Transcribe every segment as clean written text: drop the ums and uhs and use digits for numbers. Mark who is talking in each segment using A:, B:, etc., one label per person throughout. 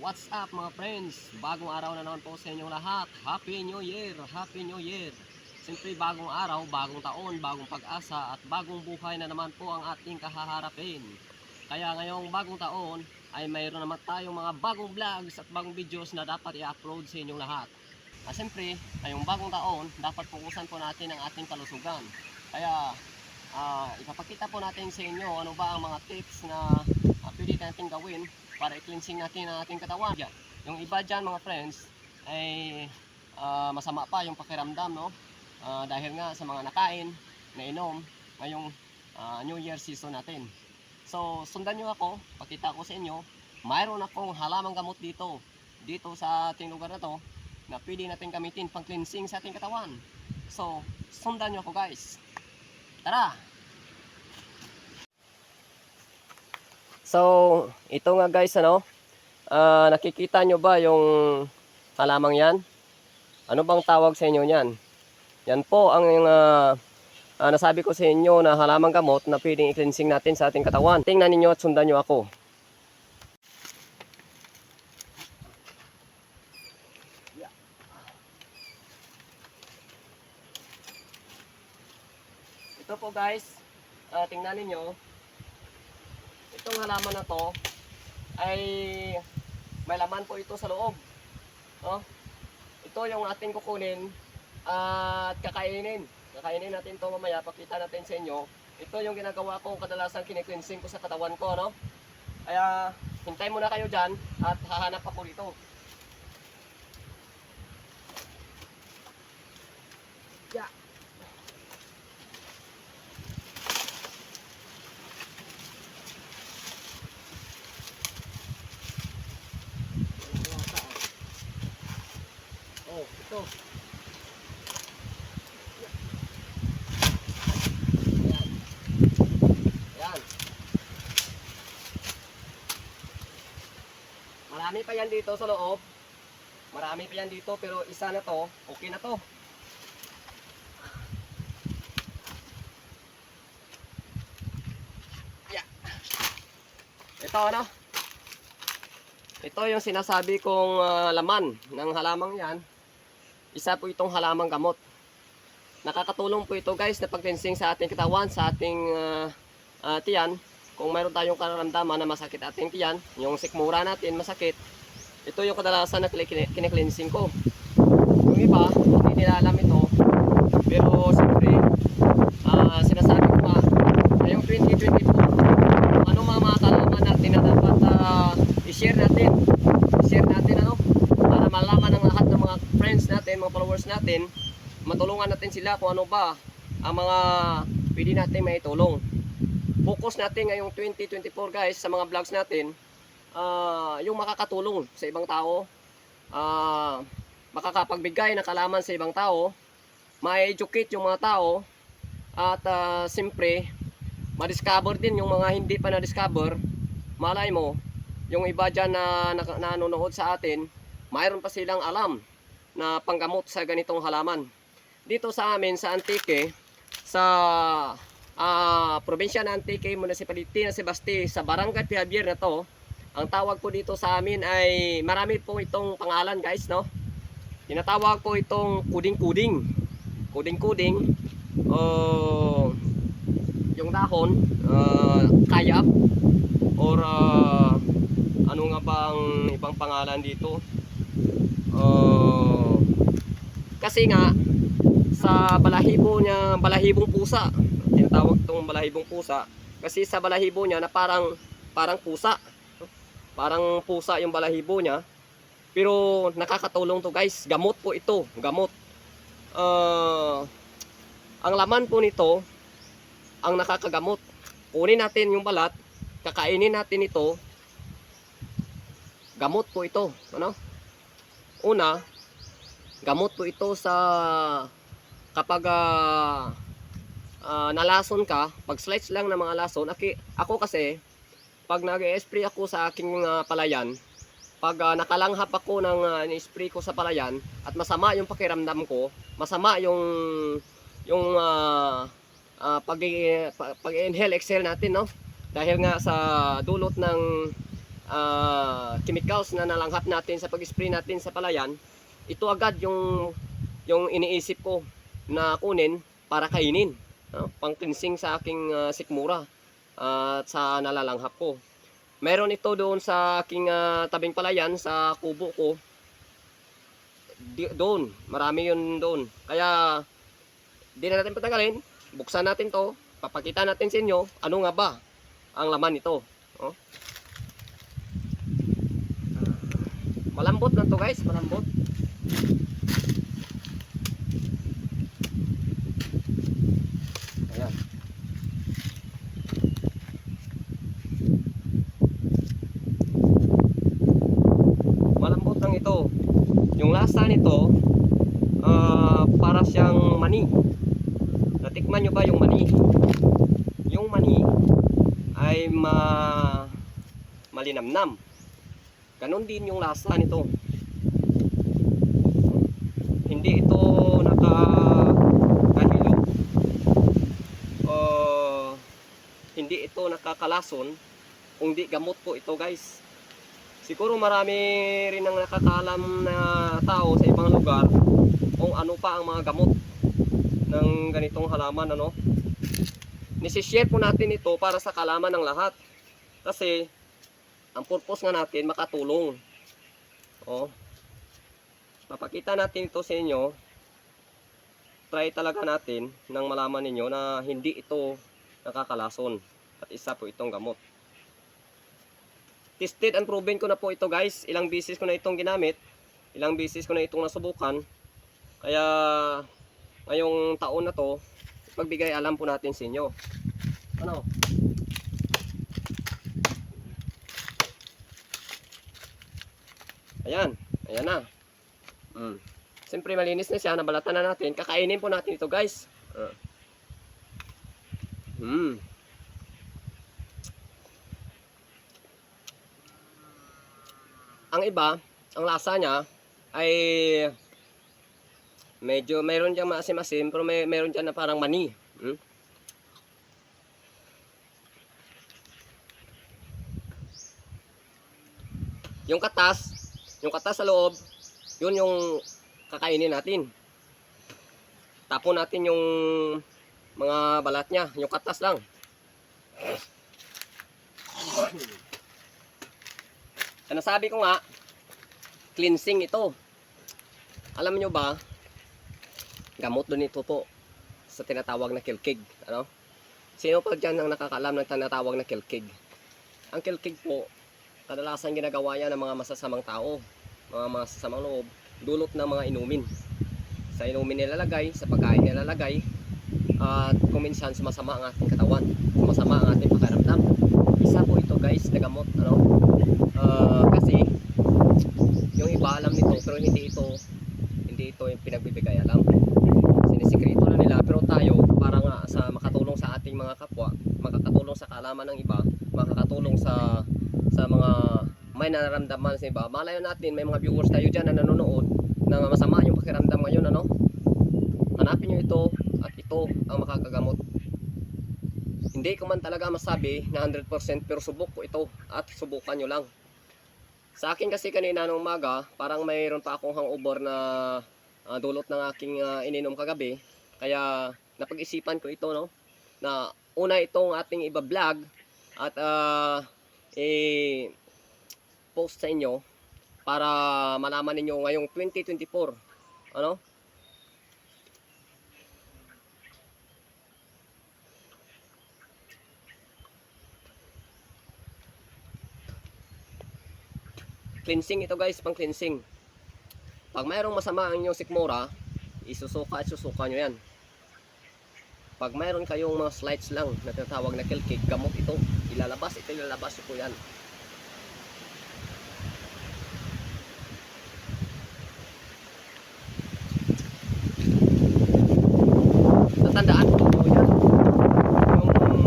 A: What's up mga friends? Bagong araw na naman po sa inyong lahat. Happy New Year! Happy New Year! Siyempre bagong araw, bagong taon, bagong pag-asa at bagong buhay na naman po ang ating kahaharapin. Kaya ngayong bagong taon ay mayroon naman tayong mga bagong vlogs at bagong videos na dapat i-upload sa inyong lahat. Siyempre, ngayong bagong taon, dapat fokusan po natin ang ating kalusugan. Kaya ipapakita po natin sa inyo ano ba ang mga tips na pwede natin gawin para i-cleansing natin ang ating katawan. Yung iba dyan mga friends ay masama pa yung pakiramdam, no? Dahil nga sa mga nakain, nainom ngayong New Year season natin. So sundan nyo ako, pakita ko sa inyo, mayroon akong halamang gamot dito sa ating lugar na to na pwede natin gamitin pang cleansing sa ating katawan. So sundan nyo ako guys, tara! So, ito nga guys, nakikita nyo ba yung halamang yan? Ano bang tawag sa inyo yan? Yan po ang nasabi ko sa inyo na halamang gamot na pwedeng i-cleansing natin sa ating katawan. Tingnan ninyo at sundan nyo ako. Ito po guys, tingnan ninyo. Itong halaman na to ay may laman po ito sa loob, no? Ito yung ating kukunin at kakainin natin to mamaya, pakita natin sa inyo. Ito yung ginagawa ko, kadalasan kine-cleansing ko sa katawan ko, no? Kaya hintay muna kayo dyan at hahanap ako dito. Yeah. Oh, ito. Ayan. Ayan. Marami pa yan dito sa loob. Marami pa yan dito pero isa na to, okay na to. Yeah. Ito ito yung sinasabi kong laman ng halamang yan. Isa po itong halamang gamot. Nakakatulong po ito guys na pag-cleansing sa ating katawan, sa ating tiyan. Kung mayroon tayong kararamdaman na masakit ating tiyan, yung sikmura natin masakit, ito yung kadalasan na kine-cleansing ko. Yung iba, hindi nila alam ito. Pero siyempre, sinasabi ko pa, ngayong 2024, ano mga kalaman natin na dapat i-share natin. I-share natin para malaman ng lahat ng mga friends natin, mga followers natin, matulungan natin sila kung ano ba ang mga pwede natin maitulong. Focus natin ngayong 2024 guys sa mga vlogs natin, yung makakatulong sa ibang tao, makakapagbigay ng kalaman sa ibang tao, ma-educate yung mga tao, at siyempre ma-discover din yung mga hindi pa na-discover. Malay mo, yung iba dyan na nanonood sa atin, mayroon pa silang alam na panggamot sa ganitong halaman. Dito sa amin sa Antique, sa probinsya ng Antique, Municipality ng Sebasti, sa Barangay Javier na to, ang tawag po dito sa amin ay marami po itong pangalan guys, no? Tinatawag po itong kuding-kuding. Kuding-kuding, yung dahon, kayap, or ano nga bang ibang pangalan dito? Kasi nga sa balahibo niya, balahibong pusa, tinatawag itong balahibong pusa kasi sa balahibo niya na parang pusa, parang pusa yung balahibo niya, pero nakakatulong to guys. Gamot po ito, gamot. Ang laman po nito ang nakakagamot. Kunin natin yung balat, kakainin natin ito, gamot po ito, una, gamot po ito sa kapag nalason ka, pag slice lang ng mga lason. Ako kasi pag nag-spray ako sa aking palayan, pag nakalanghap ako ng spray ko sa palayan at masama yung pakiramdam ko, masama yung pag-inhale, exhale natin, no? Dahil nga sa dulot ng chemicals na nalanghap natin sa pag-spray natin sa palayan, ito agad yung iniisip ko na kunin para kainin, pang cleansing sa aking sikmura at sa nalalanghap ko. Meron ito doon sa aking tabing palayan sa kubo ko. Doon, marami yun doon. Kaya di na natin patagalin, buksan natin to, papakita natin sa inyo ano nga ba ang laman nito. Malambot lang to guys, malambot. Ayan. Malambot lang ito. Yung lasa nito, para siyang mani. Natikman nyo ba yung mani? Yung mani ay malinamnam. Ganon din yung lasa nito. Hindi ito nakakahilo. Hindi ito nakakalason. Kung di gamot po ito guys. Siguro marami rin ang nakakaalam na tao sa ibang lugar kung ano pa ang mga gamot ng ganitong halaman, ano. Nisi-share po natin ito para sa kalaman ng lahat. Kasi ang purpose nga natin makatulong. Papakita natin ito sa inyo. Try talaga natin nang malaman ninyo na hindi ito nakakalason at isa po itong gamot. Tested and proven ko na po ito guys. Ilang beses ko na itong ginamit. Ilang beses ko na itong nasubukan. Kaya ngayong taon na to, magbigay alam po natin sa inyo. Ano? Ayan. Ayan na. Siyempre malinis na siya. Nabalatan na natin. Kakainin po natin ito guys. Ang iba, ang lasa niya ay medyo mayroon diyang maasim-asim, pero mayroon dyan na parang mani. Yung katas sa loob, yun yung kakainin natin. Tapon natin yung mga balat niya, yung katas lang. Ano sabi ko nga, cleansing ito. Alam nyo ba, gamot doon ito po sa tinatawag na kilkig. Ano? Sino pa dyan ang nakakaalam ng tinatawag na kilkig? Ang kilkig po, kadalasan ginagawa yan ng mga masasamang tao, mga masasamang loob, dulot ng mga inumin. Sa inumin nilalagay, sa pagkain nilalagay, at kuminsan sumasama ang ating katawan, sumasama ang ating pakiramdam. Isa po ito guys na gamot, ano? Kasi yung iba alam nito pero hindi ito yung pinagbibigay alam. Sinisikreto na nila, pero tayo para nga sa makatulong sa ating mga kapwa, makakatulong sa kaalaman ng iba, makakatulong sa mga may nararamdaman sa iba. Malayo natin may mga viewers tayo dyan na nanonood na masama yung pakiramdam ngayon, ano? Hanapin nyo ito at ito ang makakagamot. Hindi ko man talaga masabi na 100% pero subok ko ito at subukan nyo lang. Sa akin kasi kanina nung umaga, parang mayroon pa akong hangover na dulot ng aking ininom kagabi. Kaya napag-isipan ko ito, no? Na una itong ating iba-vlog at post sa inyo para malaman ninyo ngayong 2024. Ano? Cleansing ito guys, pang cleansing. Pag mayroong masama ang inyong sikmura, isusuka nyo yan. Pag mayroon kayong mga slides lang na tinatawag na kilkig, gamot ito, ilalabas ito yan. Natandaan ko yan.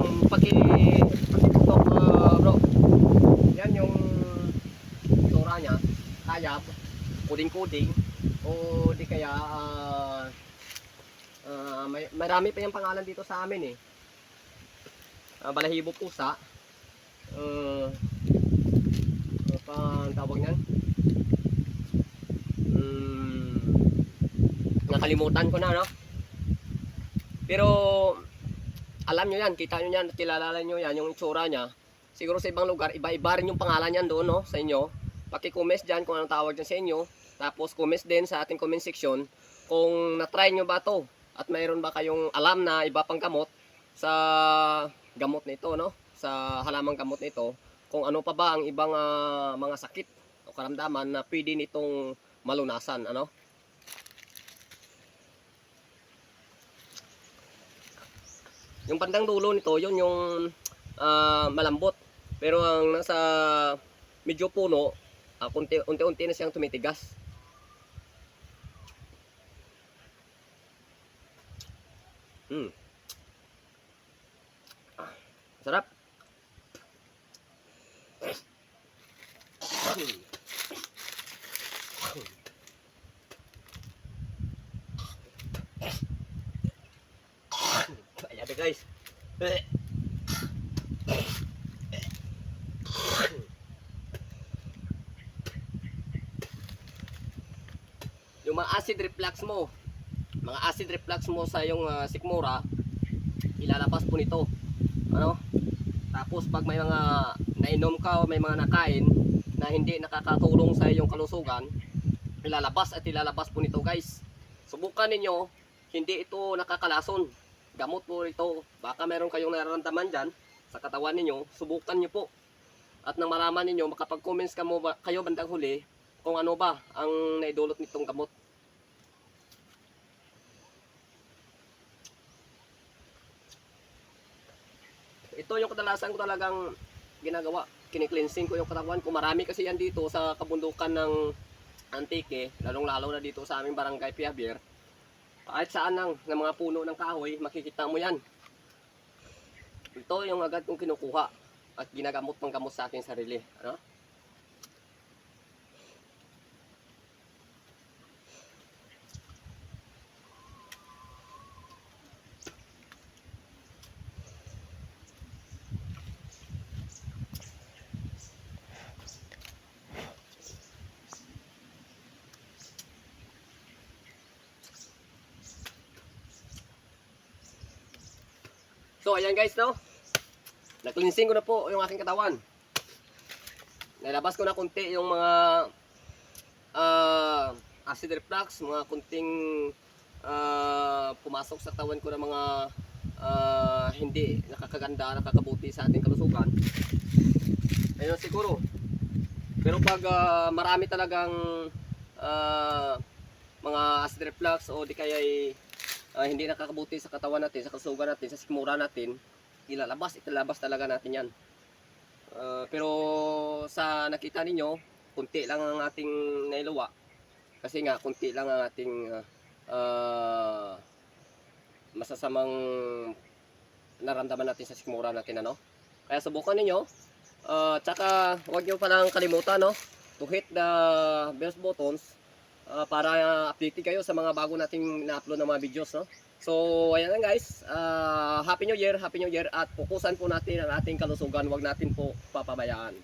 A: Yung pag-tiktok bro, yan yung itsura niya, kayab, kuding-kuding, o di kaya marami pa yung pangalan dito sa amin balahibo pusa, Ang tawag niyan? Nakalimutan ko na, no? Pero alam nyo yan, kita nyo yan, kilala nyo yan, yung itsura niya. Siguro sa ibang lugar, iba-iba rin yung pangalan yan doon, no? Sa inyo. Paki-comment dyan kung anong tawag dyan sa inyo. Tapos comment din sa ating comment section kung na-try nyo ba to at mayroon ba kayong alam na iba pang gamot sa gamot nito, no? Sa halamang gamot nito. Kung ano pa ba ang ibang mga sakit o karamdaman na pwede nitong malunasan, ano? Yung bandang dulo nito, yun yung malambot. Pero ang nasa medyo puno, unti-unti na siyang tumitigas. Sarap. Ayan na guys. Yung mga acid reflux mo, sa yung sikmura, ilalabas po nito. Ano? Tapos pag may mga nainom ka o may mga nakain na hindi nakakatulong sa iyong kalusugan, ilalabas po nito guys. Subukan ninyo, hindi ito nakakalason. Gamot po ito. Baka meron kayong nararamdaman dyan sa katawan ninyo, subukan nyo po. At nang malaman ninyo, makapag-comments kayo bandang huli kung ano ba ang naidulot nitong gamot. Ito yung kadalasan ko talagang ginagawa. Kini-cleansing ko yung katawan ko. Marami kasi yan dito sa kabundukan ng Antique, lalong-lalo na dito sa aming barangay Piabier. Kahit saan ng mga puno ng kahoy, makikita mo yan. Ito yung agad kong kinukuha at ginagamot pang gamot sa aking sarili. Ano? So ayan guys, no? Na-cleansing ko na po yung aking katawan. Nilabas ko na konti yung mga acid reflux, mga kunting pumasok sa katawan ko ng mga hindi nakakaganda, nakakabuti sa ating kalusugan. Ayun siguro. Pero pag marami talagang mga acid reflux o di kaya hindi nakakabuti sa katawan natin, sa kalusugan natin, sa sikmura natin, ilalabas talaga natin yan. Pero sa nakita ninyo, kunti lang ang ating nailuwa. Kasi nga, kunti lang ang ating masasamang naramdaman natin sa sikmura natin, ano? Kaya subukan ninyo. Tsaka huwag nyo palang kalimutan, no? To hit the bell buttons para update kayo sa mga bago nating na-upload ng mga videos, no? So, ayan lang guys. Happy New Year at fokusan po natin ang ating kalusugan. Huwag natin po papabayaan.